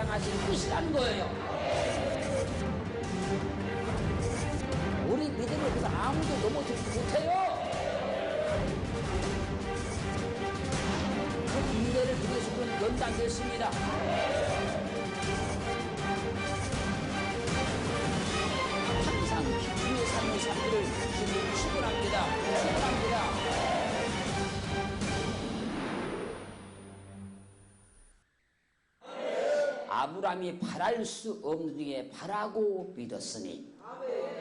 향하신 것이라는 거예요. 우리 믿음을 그래서 아무도 넘어뜨리지 못해요. 그 인내를 통해서 우리는 연단됐습니다. 항상 기쁨의 삶을 살기를 주님 축원합니다. 축원합니다. 아브라함이 바랄 수 없는 중에 바라고 믿었으니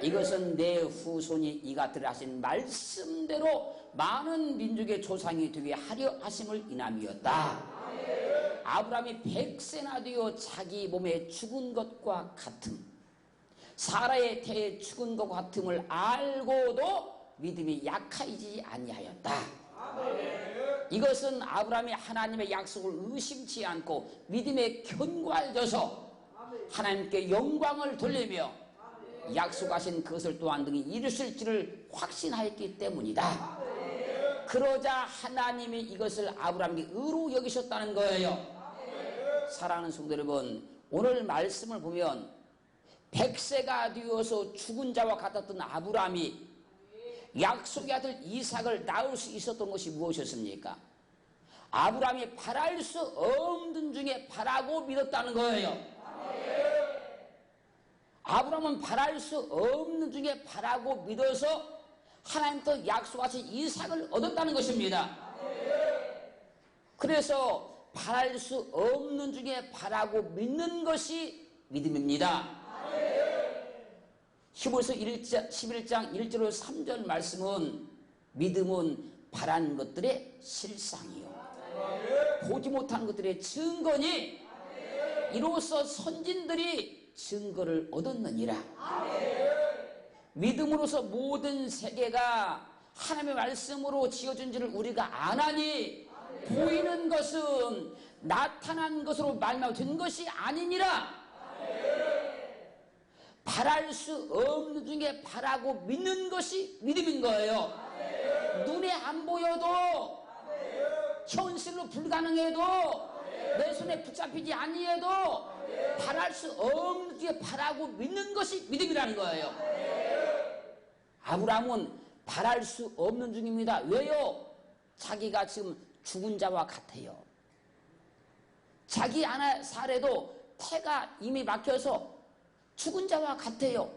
이것은 내 후손이 이 같으라 하신 말씀대로 많은 민족의 조상이 되게 하려 하심을 인함이었다. 아브라함이 100세나 되어 자기 몸에 죽은 것과 같음, 사라의 태에 죽은 것과 같음을 알고도 믿음이 약하지 아니하였다. 이것은 아브라함이 하나님의 약속을 의심치 않고 믿음에 견고하여져서 하나님께 영광을 돌리며 약속하신 그것을 또한 등이 이루실지를 확신하였기 때문이다. 그러자 하나님이 이것을 아브라함에게 의로 여기셨다는 거예요. 사랑하는 성도 여러분, 오늘 말씀을 보면 100세가 되어서 죽은 자와 같았던 아브라함이 약속의 아들 이삭을 낳을 수 있었던 것이 무엇이었습니까? 아브라함이 바랄 수 없는 중에 바라고 믿었다는 거예요. 아브라함은 바랄 수 없는 중에 바라고 믿어서 하나님께서 약속하신 이삭을 얻었다는 것입니다. 그래서 바랄 수 없는 중에 바라고 믿는 것이 믿음입니다. 히브리서 11장 1절로 3절 말씀은 믿음은 바란 것들의 실상이요 보지 못한 것들의 증거니 이로써 선진들이 증거를 얻었느니라. 믿음으로서 모든 세계가 하나님의 말씀으로 지어준 지를 우리가 아나니 보이는 것은 나타난 것으로 말미암아 된 것이 아니니라. 바랄 수 없는 중에 바라고 믿는 것이 믿음인 거예요. 눈에 안 보여도 현실로 불가능해도 내 손에 붙잡히지 아니해도 바랄 수 없는 중에 바라고 믿는 것이 믿음이라는 거예요. 아브라함은 바랄 수 없는 중입니다. 왜요? 자기가 지금 죽은 자와 같아요. 자기 아내 사례도 태가 이미 막혀서 죽은 자와 같아요.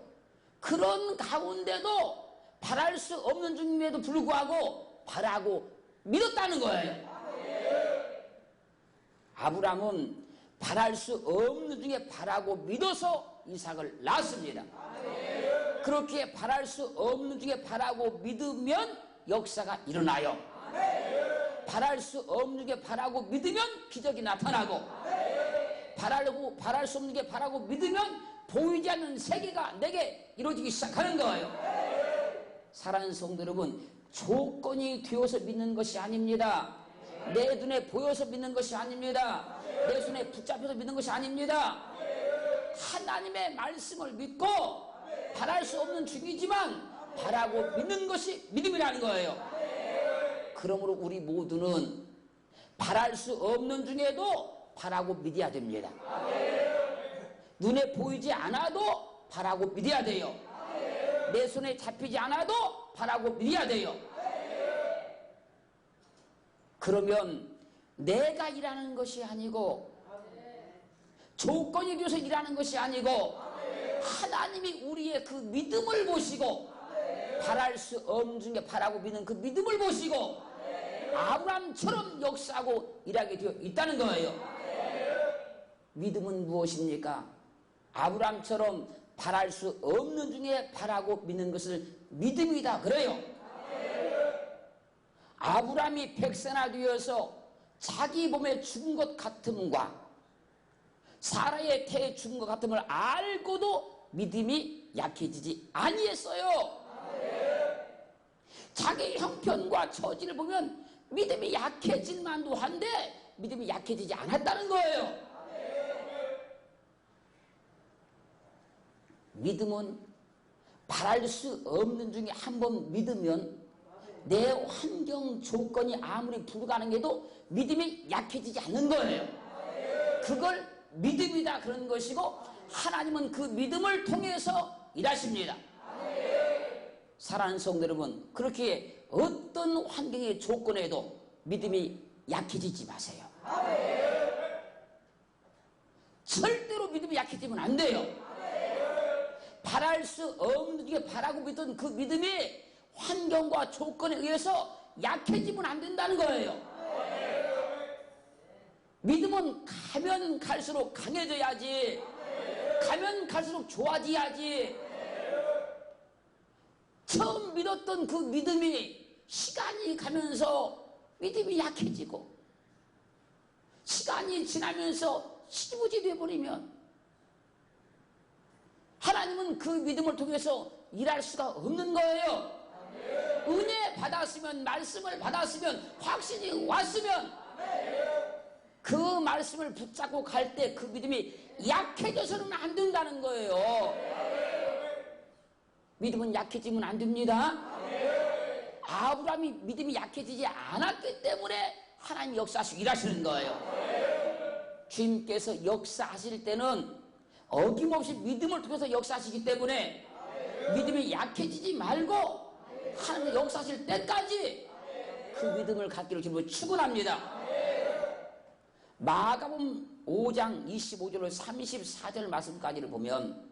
그런 가운데도 바랄 수 없는 중임에도 불구하고 바라고 믿었다는 거예요. 아브라함은 바랄 수 없는 중에 바라고 믿어서 이삭을 낳았습니다. 그렇게 바랄 수 없는 중에 바라고 믿으면 역사가 일어나요. 바랄 수 없는 게 바라고 믿으면 기적이 나타나고 바랄 수 없는 게 바라고 믿으면 보이지 않는 세계가 내게 이루어지기 시작하는 거예요. 사랑하는 성도 여러분, 조건이 되어서 믿는 것이 아닙니다. 내 눈에 보여서 믿는 것이 아닙니다. 내 손에 붙잡혀서 믿는 것이 아닙니다. 하나님의 말씀을 믿고 바랄 수 없는 중이지만 바라고 믿는 것이 믿음이라는 거예요. 그러므로 우리 모두는 바랄 수 없는 중에도 바라고 믿어야 됩니다. 눈에 보이지 않아도 바라고 믿어야 돼요. 내 손에 잡히지 않아도 바라고 믿어야 돼요. 그러면 내가 일하는 것이 아니고 조건이 되어서 일하는 것이 아니고 하나님이 우리의 그 믿음을 보시고 바랄 수 없는 중에 바라고 믿는 그 믿음을 보시고 아브라함처럼 역사하고 일하게 되어 있다는 거예요. 믿음은 무엇입니까? 아브라함처럼 바랄 수 없는 중에 바라고 믿는 것을 믿음이다 그래요. 아브라함이 100세나 되어서 자기 몸에 죽은 것 같음과 사라의 태에 죽은 것 같음을 알고도 믿음이 약해지지 아니했어요. 자기 형편과 처지를 보면 믿음이 약해질 만도 한데 믿음이 약해지지 않았다는 거예요. 믿음은 바랄 수 없는 중에 한 번 믿으면 내 환경 조건이 아무리 불가능해도 믿음이 약해지지 않는 거예요. 그걸 믿음이다 그런 것이고 하나님은 그 믿음을 통해서 일하십니다. 사랑하는 성도 여러분, 그렇게 어떤 환경의 조건에도 믿음이 약해지지 마세요. 절대로 믿음이 약해지면 안 돼요. 바랄 수 없는 게 바라고 믿던 그 믿음이 환경과 조건에 의해서 약해지면 안 된다는 거예요. 믿음은 가면 갈수록 강해져야지, 가면 갈수록 좋아져야지. 처음 믿었던 그 믿음이 시간이 가면서 믿음이 약해지고 시간이 지나면서 시부지 되어버리면 하나님은 그 믿음을 통해서 일할 수가 없는 거예요. 은혜 받았으면, 말씀을 받았으면, 확신이 왔으면 그 말씀을 붙잡고 갈 때 그 믿음이 약해져서는 안 된다는 거예요. 믿음은 약해지면 안 됩니다. 아브라함이 믿음이 약해지지 않았기 때문에 하나님 역사하시고 일하시는 거예요. 주님께서 역사하실 때는 어김없이 믿음을 통해서 역사하시기 때문에 믿음이 약해지지 말고 하나님 역사하실 때까지 그 믿음을 갖기를 주님으로 축원합니다. 마가복음 5장 25절로 34절 말씀까지를 보면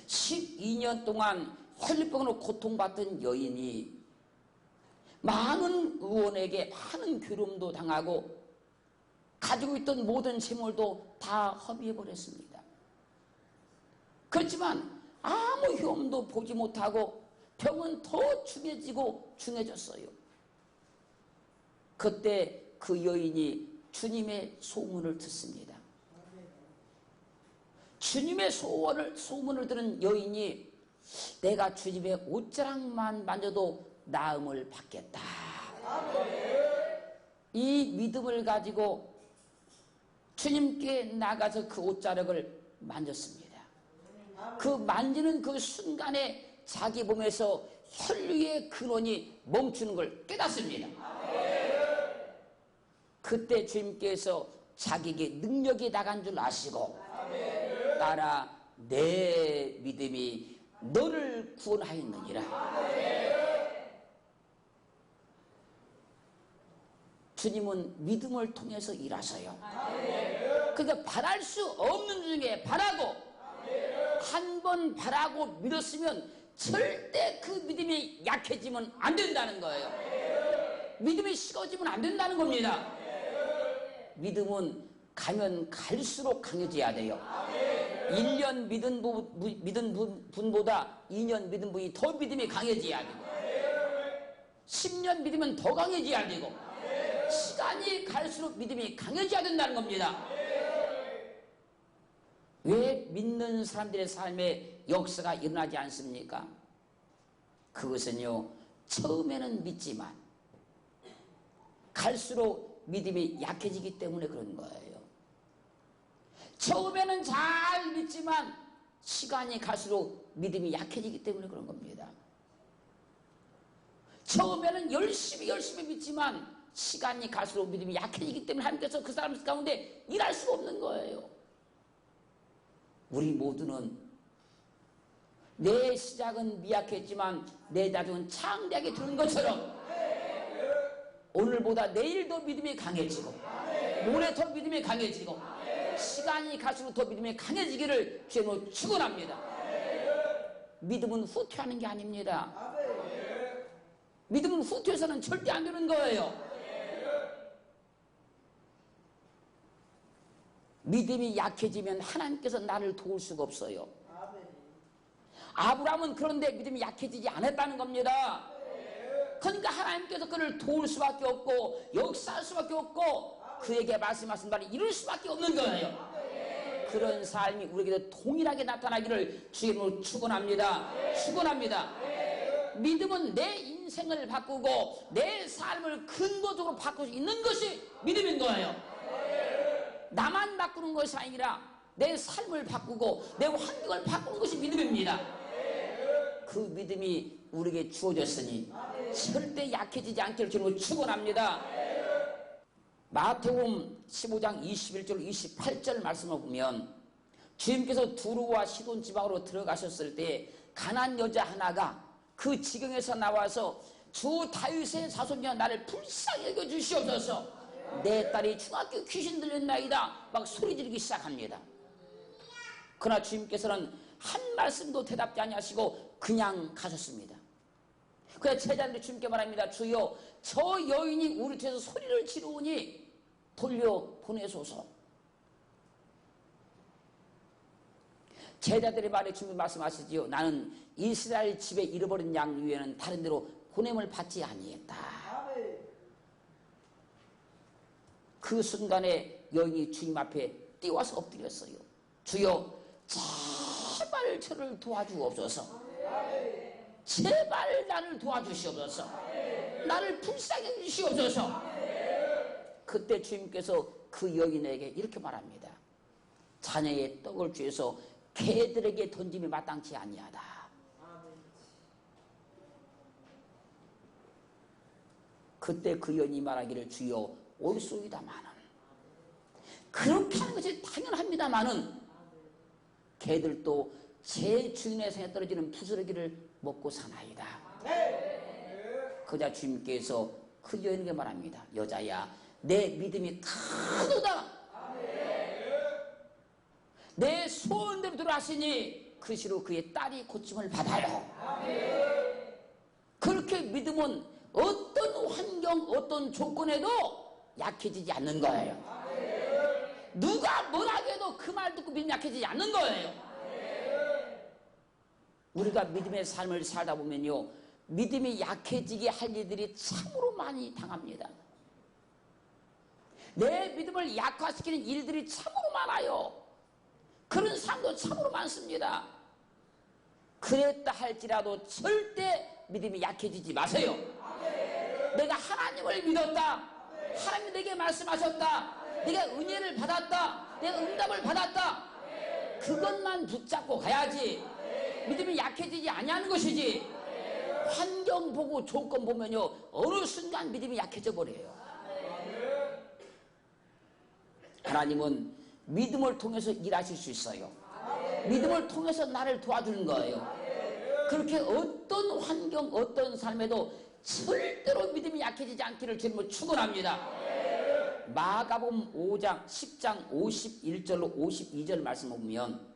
12년 동안 혈류병으로 고통받던 여인이 많은 의원에게 많은 괴로움도 당하고 가지고 있던 모든 재물도 다 허비해버렸습니다. 그렇지만 아무 효험도 보지 못하고 병은 더 중해지고 중해졌어요. 그때 그 여인이 주님의 소문을 듣습니다. 주님의 소문을 들은 여인이 내가 주님의 옷자락만 만져도 나음을 받겠다. 이 믿음을 가지고 주님께 나가서 그 옷자락을 만졌습니다. 그 만지는 그 순간에 자기 몸에서 혈류의 근원이 멈추는 걸 깨닫습니다. 그때 주님께서 자기에게 능력이 나간 줄 아시고 따라 내 믿음이 너를 구원하였느니라. 주님은 믿음을 통해서 일하셔요. 그러니까 바랄 수 없는 중에 바라고 한 번 바라고 믿었으면 절대 그 믿음이 약해지면 안 된다는 거예요. 믿음이 식어지면 안 된다는 겁니다. 믿음은 가면 갈수록 강해져야 돼요. 1년 믿은 분보다 2년 믿은 분이 더 믿음이 강해져야 되고 10년 믿으면 더 강해져야 되고 시간이 갈수록 믿음이 강해져야 된다는 겁니다. 왜 믿는 사람들의 삶에 역사가 일어나지 않습니까? 그것은요, 처음에는 믿지만 갈수록 믿음이 약해지기 때문에 그런 거예요. 처음에는 잘 믿지만 시간이 갈수록 믿음이 약해지기 때문에 그런 겁니다. 처음에는 열심히 믿지만 시간이 갈수록 믿음이 약해지기 때문에 하나님께서 그 사람 가운데 일할 수가 없는 거예요. 우리 모두는 내 시작은 미약했지만 내 나중은 창대하게 되는 것처럼 오늘보다 내일 더 믿음이 강해지고 모레 더 믿음이 강해지고 시간이 갈수록 더 믿음이 강해지기를 주님으로 축원합니다. 믿음은 후퇴하는 게 아닙니다. 믿음은 후퇴해서는 절대 안 되는 거예요. 믿음이 약해지면 하나님께서 나를 도울 수가 없어요. 아브라함은 그런데 믿음이 약해지지 않았다는 겁니다. 그러니까 하나님께서 그를 도울 수밖에 없고 역사할 수밖에 없고 그에게 말씀하신 바를 이룰 수밖에 없는 거예요. 그런 삶이 우리에게도 동일하게 나타나기를 주님으로 축원합니다. 축원합니다. 믿음은 내 인생을 바꾸고 내 삶을 근본적으로 바꿀 수 있는 것이 믿음인 거예요. 나만 바꾸는 것이 아니라 내 삶을 바꾸고 내 환경을 바꾸는 것이 믿음입니다. 그 믿음이 우리에게 주어졌으니 절대 약해지지 않기를 주님으로 축원합니다. 마태복음 15장 21절 28절 말씀을 보면 주님께서 두루와 시돈 지방으로 들어가셨을 때 가난한 여자 하나가 그 지경에서 나와서 주 다윗의 자손이여 나를 불쌍히 여겨 주시옵소서, 내 딸이 중학교 귀신 들렸나이다 막 소리 지르기 시작합니다. 그러나 주님께서는 한 말씀도 대답지 아니하시고 그냥 가셨습니다. 그래서 제자들이 주님께 말합니다. 주여, 저 여인이 우리 뒤에서 소리를 지르오니 돌려보내소서. 제자들의 말에 주님 말씀하시지요. 나는 이스라엘 집에 잃어버린 양 위에는 다른 데로 보냄을 받지 아니했다. 그 순간에 여인이 주님 앞에 뛰어와서 엎드렸어요. 주여, 제발 저를 도와주옵소서. 제발 나를 도와주시옵소서. 나를 불쌍히 해주시옵소서. 그때 주님께서 그 여인에게 이렇게 말합니다. 자녀의 떡을 주에서 개들에게 던짐이 마땅치 아니하다. 그때 그 여인이 말하기를 주여 옳소이다마는, 그렇게 하는 것이 당연합니다마는 개들도 제 주인의 생에 떨어지는 부스러기를 먹고 사나이다. 그러자 주님께서 그 여인에게 말합니다. 여자야, 내 믿음이 크도다. 내 소원대로 들어하시니 그 시로 그의 딸이 고침을 받아요. 그렇게 믿음은 어떤 환경, 어떤 조건에도 약해지지 않는 거예요. 누가 뭐라고 해도 그 말 듣고 믿음이 약해지지 않는 거예요. 우리가 믿음의 삶을 살다 보면요, 믿음이 약해지게 할 일들이 참으로 많이 당합니다. 내 믿음을 약화시키는 일들이 참으로 많아요. 그런 사람도 참으로 많습니다. 그랬다 할지라도 절대 믿음이 약해지지 마세요. 내가 하나님을 믿었다, 하나님이 내게 말씀하셨다, 내가 은혜를 받았다, 내가 응답을 받았다, 그것만 붙잡고 가야지 믿음이 약해지지 아니하는 것이지, 환경 보고 조건 보면요 어느 순간 믿음이 약해져 버려요. 하나님은 믿음을 통해서 일하실 수 있어요. 믿음을 통해서 나를 도와주는 거예요. 그렇게 어떤 환경, 어떤 삶에도 절대로 믿음이 약해지지 않기를 주님은 축원합니다. 마가복음 5장 10장 51절로 52절 말씀을 보면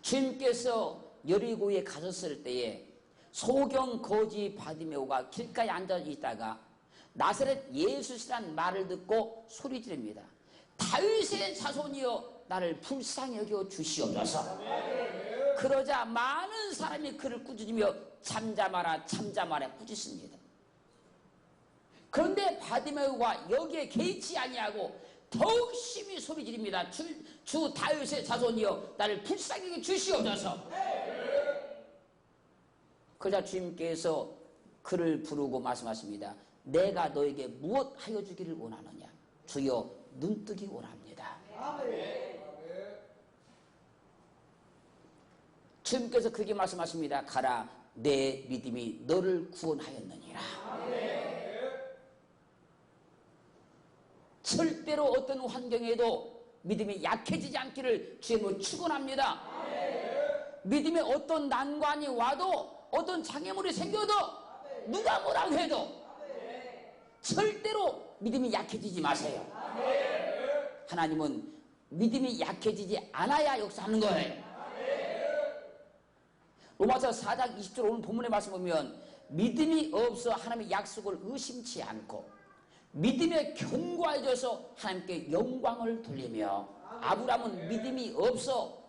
주님께서 여리고에 가셨을 때에 소경 거지 바디메오가 길가에 앉아 있다가 나사렛 예수시란 말을 듣고 소리 지릅니다. 다윗의 자손이여 나를 불쌍히 여겨 주시옵소서. 그러자 많은 사람이 그를 꾸짖으며 잠잠하라 잠잠하라 꾸짖습니다. 그런데 바디메오가 여기에 개의치 아니하고 더욱 심히 소리 지릅니다. 주 다윗의 자손이여 나를 불쌍히 여겨 주시옵소서. 그러자 주님께서 그를 부르고 말씀하십니다. 내가 너에게 무엇 하여 주기를 원하느냐? 주여 눈뜨기 원합니다. 주님께서 그렇게 말씀하십니다. 가라, 내 믿음이 너를 구원하였느니라. 절대로 어떤 환경에도 믿음이 약해지지 않기를 주님은 축원합니다. 믿음에 어떤 난관이 와도 어떤 장애물이 생겨도 누가 뭐라고 해도 절대로 믿음이 약해지지 마세요. 하나님은 믿음이 약해지지 않아야 역사하는 거예요. 로마서 4장 20절 오늘 본문의 말씀 보면 믿음이 없어 하나님의 약속을 의심치 않고 믿음에 견고해져서 하나님께 영광을 돌리며, 아브라함은 믿음이 없어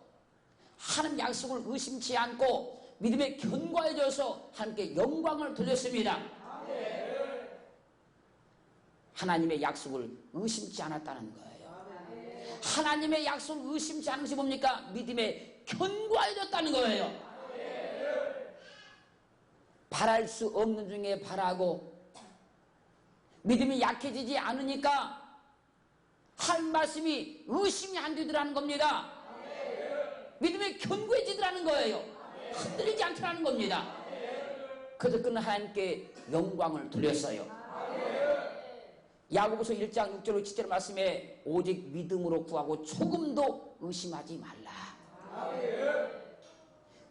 하나님 약속을 의심치 않고 믿음에 견고해져서 하나님께 영광을 돌렸습니다. 하나님의 약속을 의심치 않았다는 거예요. 하나님의 약속을 의심치 않은 것이 뭡니까? 믿음에 견고해졌다는 거예요. 바랄 수 없는 중에 바라고 믿음이 약해지지 않으니까 할 말씀이 의심이 안 되더라는 겁니다. 믿음이 견고해지더라는 거예요. 흔들리지 않더라는 겁니다. 그래서 그는 하나님께 영광을 돌렸어요. 야고보서 1장 6절 7절 말씀에 오직 믿음으로 구하고 조금도 의심하지 말라.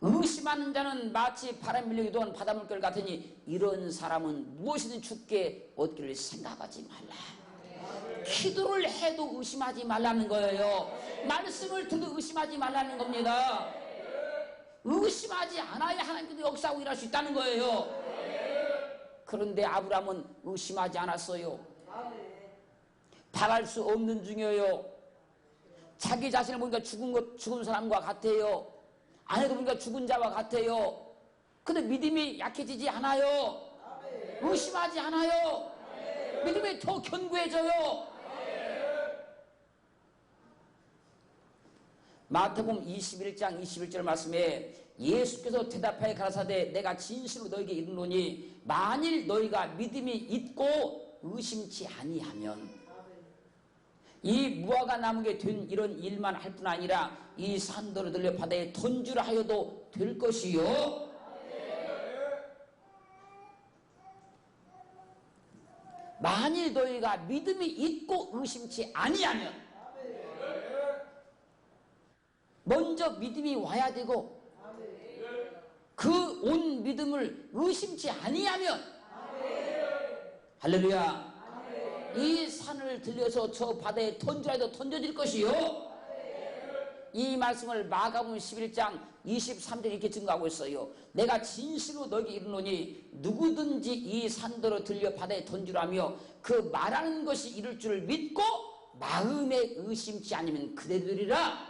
의심하는 자는 마치 바람 밀리기도 한 바닷물결 같으니 이런 사람은 무엇이든 죽게 얻기를 생각하지 말라. 기도를 해도 의심하지 말라는 거예요. 말씀을 들어도 의심하지 말라는 겁니다. 의심하지 않아야 하나님께서 역사하고 일할 수 있다는 거예요. 그런데 아브라함은 의심하지 않았어요. 바랄 수 없는 중이에요. 자기 자신을 보니까 죽은 사람과 같아요. 아내도 보니까 죽은 자와 같아요. 근데 믿음이 약해지지 않아요. 의심하지 않아요. 믿음이 더 견고해져요. 마태복음 21장 21절 말씀에 예수께서 대답하여 가라사대 내가 진실로 너에게 이르노니 만일 너희가 믿음이 있고 의심치 아니하면 이 무화과 나무에 된 이런 일만 할 뿐 아니라 이 산더러 들려 바다에 던지라 하여도 될 것이요. 만일 너희가 믿음이 있고 의심치 아니하면, 먼저 믿음이 와야 되고 그 온 믿음을 의심치 아니하면, 할렐루야, 이 산을 들려서 저 바다에 던지라 해도 던져질 것이요. 이 말씀을 마가복음 11장 23절 이렇게 증거하고 있어요. 내가 진실로 너에게 이르노니 누구든지 이 산더러 들려 바다에 던지라며 그 말하는 것이 이룰 줄 믿고 마음에 의심치 않으면 그대로 되리라.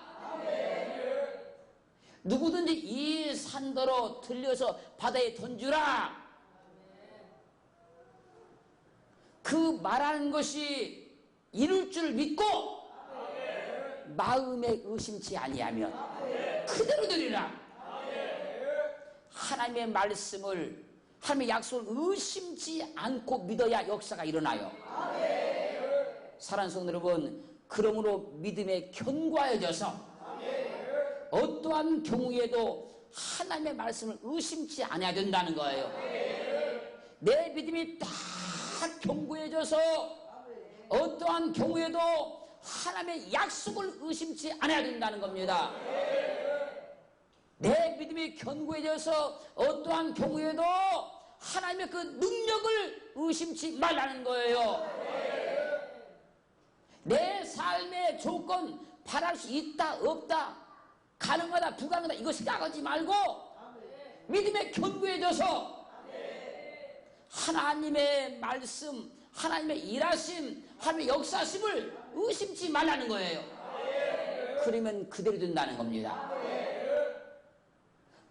누구든지 이 산더러 들려서 바다에 던지라, 그 말하는 것이 이룰 줄 믿고 마음에 의심치 아니하면 그대로 되리라. 하나님의 말씀을, 하나님의 약속을 의심치 않고 믿어야 역사가 일어나요. 사랑하는 성도 여러분, 그러므로 믿음에 견고하여져서 어떠한 경우에도 하나님의 말씀을 의심치 않아야 된다는 거예요. 내 믿음이 딱 견고해져서 어떠한 경우에도 하나님의 약속을 의심치 않아야 된다는 겁니다. 내 믿음이 견고해져서 어떠한 경우에도 하나님의 그 능력을 의심치 말라는 거예요. 내 삶의 조건, 바랄 수 있다 없다, 가능하다 불가능하다, 이거 생각하지 말고 믿음에 견고해져서 하나님의 말씀, 하나님의 일하심, 하나님의 역사심을 의심치 말라는 거예요. 그러면 그대로 된다는 겁니다.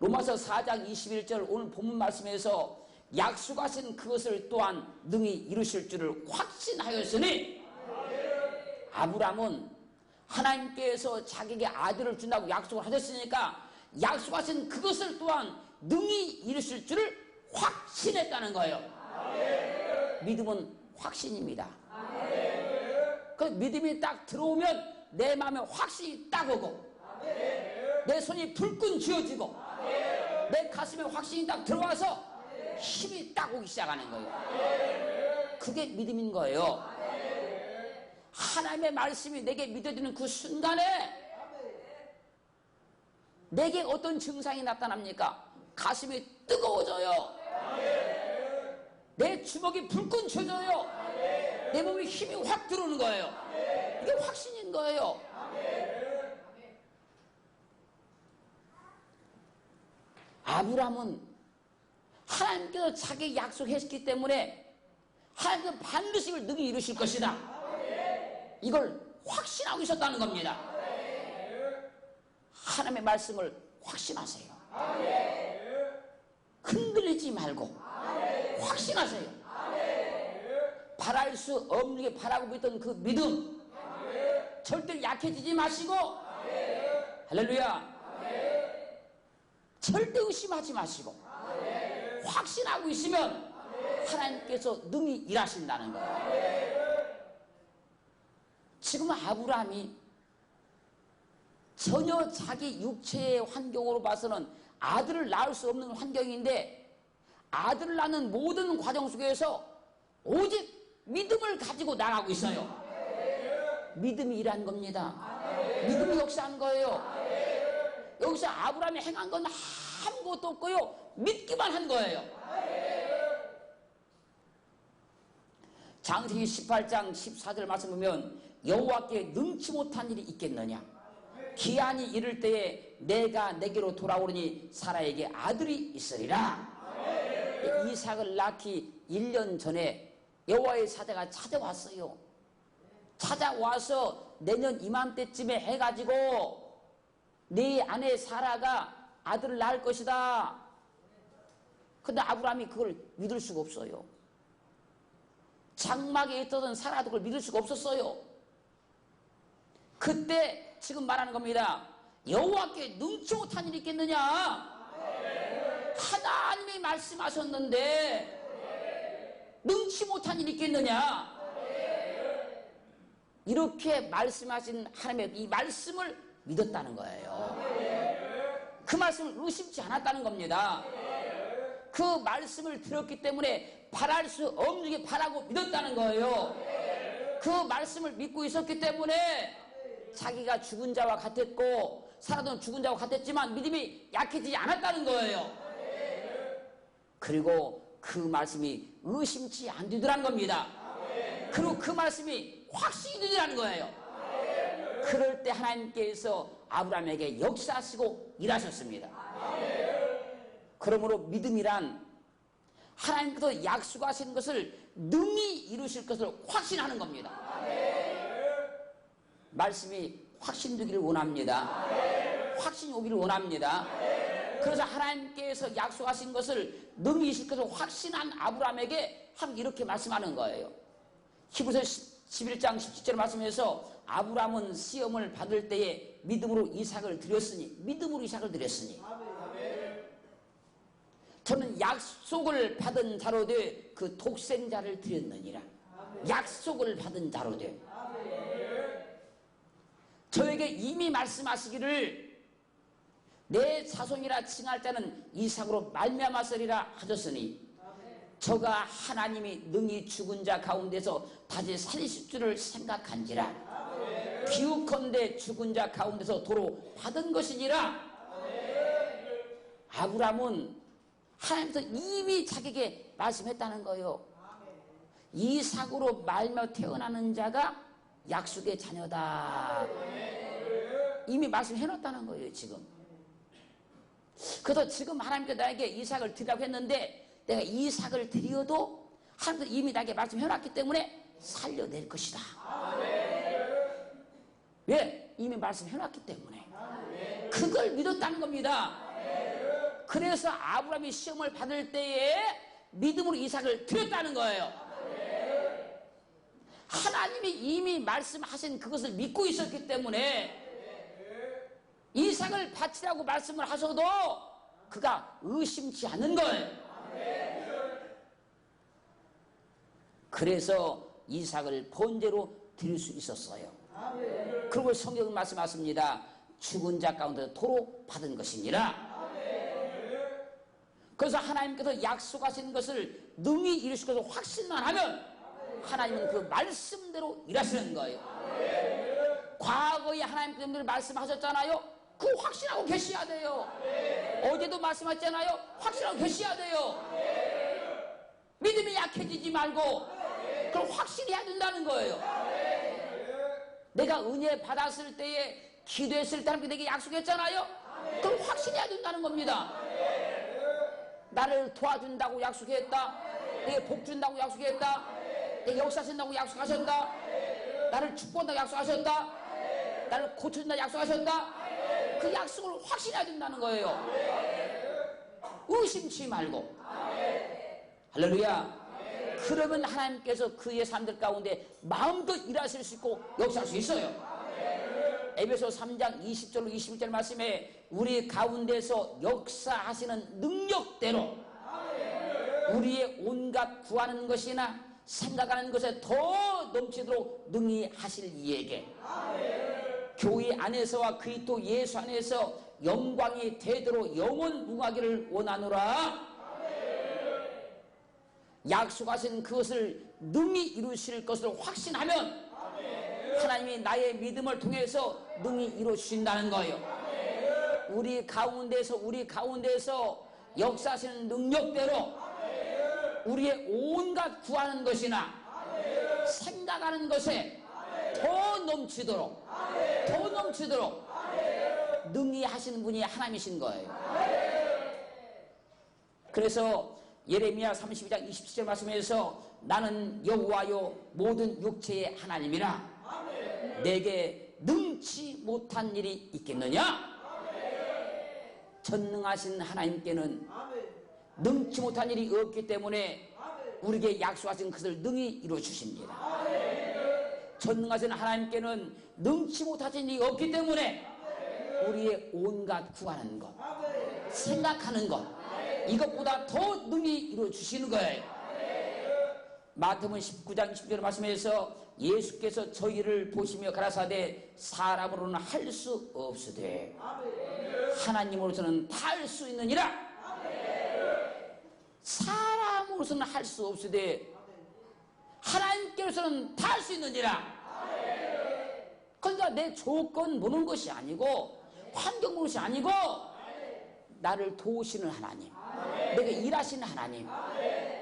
로마서 4장 21절 오늘 본문 말씀에서 약속하신 그것을 또한 능히 이루실 줄을 확신하였으니, 아브라함은 하나님께서 자기에게 아들을 준다고 약속을 하셨으니까 약속하신 그것을 또한 능히 이루실 줄을 확신했다는 거예요. 믿음은 확신입니다. 그 믿음이 딱 들어오면 내 마음에 확신이 딱 오고 내 손이 불끈 쥐어지고 내 가슴에 확신이 딱 들어와서 힘이 딱 오기 시작하는 거예요. 그게 믿음인 거예요. 하나님의 말씀이 내게 믿어지는 그 순간에 내게 어떤 증상이 나타납니까? 가슴이 뜨거워져요. 내 주먹이 불끈 쥐어져요. 내 몸에 힘이 확 들어오는 거예요. 이게 확신인 거예요. 아브라함은 하나님께서 자기 약속했기 때문에 하나님께서 반드시 이걸 능히 이루실 것이다, 이걸 확신하고 있었다는 겁니다. 하나님의 말씀을 확신하세요. 흔들리지 말고 확신하세요. 바랄 수 없는 게 바라고 있던 그 믿음, 절대 약해지지 마시고, 할렐루야, 절대 의심하지 마시고 확신하고 있으면 하나님께서 능히 일하신다는 거예요. 지금 아브라함이 전혀 자기 육체의 환경으로 봐서는 아들을 낳을 수 없는 환경인데 아들을 낳는 모든 과정 속에서 오직 믿음을 가지고 나가고 있어요. 믿음이 일한 겁니다. 믿음이 역사한 거예요. 여기서 아브라함이 행한 건 아무것도 없고요. 믿기만 한 거예요. 창세기 18장 14절 말씀 보면 여호와께 능치 못한 일이 있겠느냐. 기한이 이를 때에 내가 내게로 돌아오르니 사라에게 아들이 있으리라. 이삭을 낳기 1년 전에 여호와의 사자가 찾아왔어요. 찾아와서 내년 이맘때쯤에 해가지고 네 아내 사라가 아들을 낳을 것이다. 근데 아브라함이 그걸 믿을 수가 없어요. 장막에 있던 사라도 그걸 믿을 수가 없었어요. 그때 지금 말하는 겁니다. 여호와께 능치 못한 일이 있겠느냐. 하나님이 말씀하셨는데 능치 못한 일이 있겠느냐. 이렇게 말씀하신 하나님의 이 말씀을 믿었다는 거예요. 그 말씀을 의심치 않았다는 겁니다. 그 말씀을 들었기 때문에 바랄 수 없는 게 바라고 믿었다는 거예요. 그 말씀을 믿고 있었기 때문에 자기가 죽은 자와 같았고 사라도 죽은 자와 같았지만 믿음이 약해지지 않았다는 거예요. 그리고 그 말씀이 의심치 않으더라는 겁니다. 그리고 그 말씀이 확신이 되더라는 거예요. 그럴 때 하나님께서 아브라함에게 역사하시고 일하셨습니다. 그러므로 믿음이란 하나님께서 약속하신 것을 능히 이루실 것을 확신하는 겁니다. 말씀이 확신되기를 원합니다. 확신이 오기를 원합니다. 그래서 하나님께서 약속하신 것을 능히 이루실 것을 확신한 아브라함에게 하나님 이렇게 말씀하는 거예요. 히브리서 11장 17절 말씀에서 아브라함은 시험을 받을 때에 믿음으로 이삭을 드렸으니 저는 약속을 받은 자로 돼 그 독생자를 드렸느니라. 약속을 받은 자로 돼 저에게 이미 말씀하시기를 내 자손이라 칭할 자는 이삭으로 말미암았으리라 하셨으니 저가 하나님이 능히 죽은 자 가운데서 다시 살리실 줄을 생각한지라. 기욱컨대 죽은 자 가운데서 도로 받은 것이니라. 아브라함은 하나님께서 이미 자기에게 말씀했다는 거예요. 이삭으로 말며 태어나는 자가 약속의 자녀다. 이미 말씀해놨다는 거예요. 지금. 그래서 지금 하나님께서 나에게 이삭을 드리라고 했는데 내가 이삭을 드려도 하나님께서 이미 나에게 말씀해놨기 때문에 살려낼 것이다. 왜? 이미 말씀해놨기 때문에. 그걸 믿었다는 겁니다. 그래서 아브라함이 시험을 받을 때에 믿음으로 이삭을 드렸다는 거예요. 하나님이 이미 말씀하신 그것을 믿고 있었기 때문에 이삭을 바치라고 말씀을 하셔도 그가 의심치 않는 거예요. 그래서 이삭을 번제로 드릴 수 있었어요. 그리고 성경은 말씀하십니다. 죽은 자 가운데 도로 받은 것이니라. 그래서 하나님께서 약속하신 것을 능히 이루실 것을 확신만 하면 하나님은 그 말씀대로 일하시는 거예요. 과거에 하나님께서 말씀하셨잖아요. 그 확신하고 계셔야 돼요. 어제도 말씀하셨잖아요. 확신하고 계셔야 돼요. 믿음이 약해지지 말고 그걸 확실해야 된다는 거예요. 내가 은혜 받았을 때에 기도했을 때 하나님께 내게 약속했잖아요. 그걸 확실해야 된다는 겁니다. 나를 도와준다고 약속했다. 내게 복 준다고 약속했다. 내게 역사하신다고 약속하셨다. 나를 축복한다고 약속하셨다. 나를 고쳐준다고 약속하셨다. 그 약속을 확신해야 된다는 거예요. 의심치 말고. 할렐루야. 그러면 하나님께서 그의 삶들 가운데 마음껏 일하실 수 있고 역사할 수 있어요. 에베소 3장 20절로 21절 말씀에 우리 가운데서 역사하시는 능력대로 우리의 온갖 구하는 것이나 생각하는 것에 더 넘치도록 능히 하실 이에게 교회 안에서와 그리스도 예수 안에서 영광이 되도록 영원 무하기를 원하노라. 약속하신 그것을 능히 이루실 것을 확신하면 하나님이 나의 믿음을 통해서 능히 이루어주신다는 거예요. 우리 가운데서 역사하시는 능력대로 우리의 온갖 구하는 것이나 생각하는 것에 더 넘치도록 능히 하시는 분이 하나님이신 거예요. 그래서 예레미야 32장 27절 말씀에서 나는 여호와요 모든 육체의 하나님이라 내게 능치 못한 일이 있겠느냐? 전능하신 하나님께는 능치 못한 일이 없기 때문에 우리에게 약속하신 것을 능히 이루어주십니다. 전능하신 하나님께는 능치 못하신 일이 없기 때문에 우리의 온갖 구하는 것, 생각하는 것, 이것보다 더 능히 이루어주시는 거예요. 마태복음 19장 20절 말씀에서 예수께서 저희를 보시며 가라사대 사람으로는 할 수 없으되 하나님으로서는 다 할 수 있느니라. 사람으로서는 할 수 없으되 하나님께로서는 다 할 수 있느니라. 그러니까 내 조건 보는 것이 아니고 환경 보는 것이 아니고 나를 도우시는 하나님, 내가 일하시는 하나님,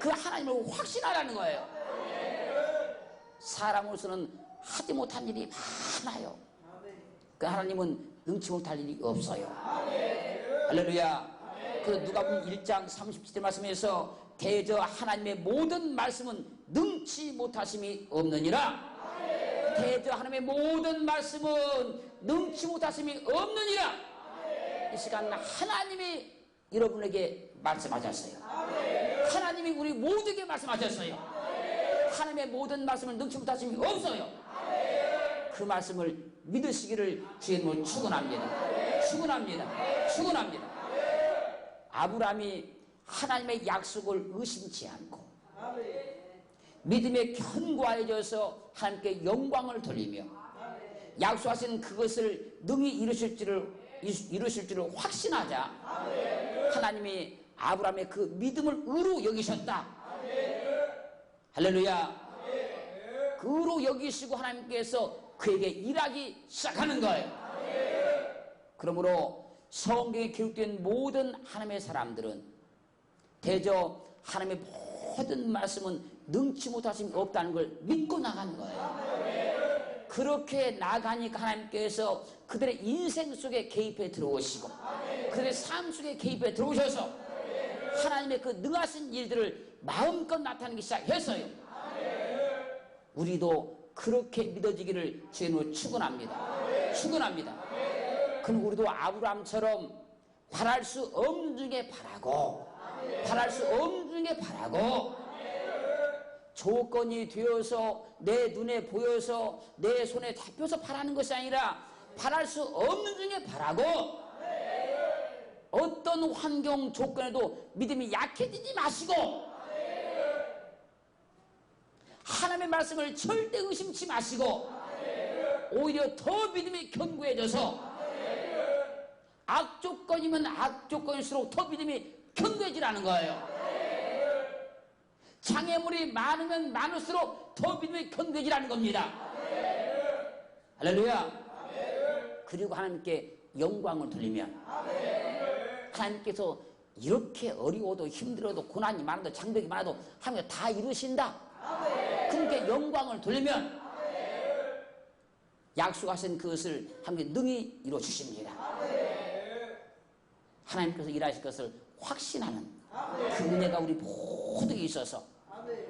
그 하나님을 확신하라는 거예요. 사람으로서는 하지 못한 일이 많아요. 그 하나님은 능치 못할 일이 없어요. 할렐루야. 그래서 누가복음 1장 37절 말씀에서 대저 하나님의 모든 말씀은 능치 못하심이 없느니라. 대저 하나님의 모든 말씀은 능치 못하심이 없느니라. 이 시간 하나님이 여러분에게 말씀하셨어요. 하나님이 우리 모두에게 말씀하셨어요. 하나님의 모든 말씀을 능치 못하심이 없어요. 그 말씀을 믿으시기를 주의 이름으로 축원합니다. 축원합니다. 아브라함이 하나님의 약속을 의심치 않고 믿음에 견고하여져서 하나님께 영광을 돌리며 약속하신 그것을 능히 이루실 줄을 확신하자 하나님이 아브라함의 그 믿음을 의로 여기셨다. 할렐루야. 그 의로 여기시고 하나님께서 그에게 일하기 시작하는 거예요. 그러므로 성경에 기록된 모든 하나님의 사람들은 대저 하나님의 모든 말씀은 능치 못하심이 없다는 걸 믿고 나가는 거예요. 그렇게 나가니까 하나님께서 그들의 인생 속에 개입해 들어오시고 그들의 삶 속에 개입해 들어오셔서 하나님의 그 능하신 일들을 마음껏 나타내기 시작했어요. 우리도 그렇게 믿어지기를 주님으로 축원합니다. 그럼 우리도 아브라함처럼 바랄 수 없는 중에 바라고 조건이 되어서 내 눈에 보여서 내 손에 잡혀서 바라는 것이 아니라 바랄 수 없는 중에 바라고 어떤 환경 조건에도 믿음이 약해지지 마시고 하나님의 말씀을 절대 의심치 마시고 오히려 더 믿음이 견고해져서 악조건이면 악조건일수록 더 믿음이 견고해지라는 거예요. 장애물이 많으면 많을수록 더 믿음이 견고해지라는 겁니다. 할렐루야. 그리고 하나님께 영광을 돌리면 하나님께서 이렇게 어려워도 힘들어도 고난이 많아도 장벽이 많아도 하나님 다 이루신다. 그러니까 영광을 돌리면 약속하신 그것을 하나님께 능히 이루어주십니다. 하나님께서 일하실 것을 확신하는 그 은혜가 우리 모두에게 있어서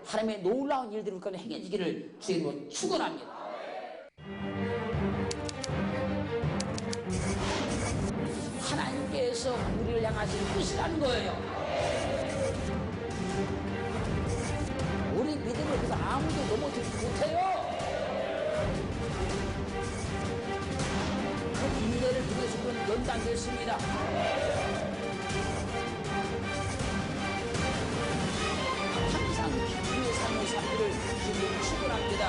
하나님의 놀라운 일들을 우리 가운데 행해지기를 주님으로 축원합니다. 하나님께서 우리를 향하신 뜻이라는 거예요. 우리 믿음을 그래서 아무도 넘어뜨리지 못해요. 그 인내를 통해서 그런 연단됐습니다. 항상 기쁨의 삶을 살기를 주님으로 축원합니다.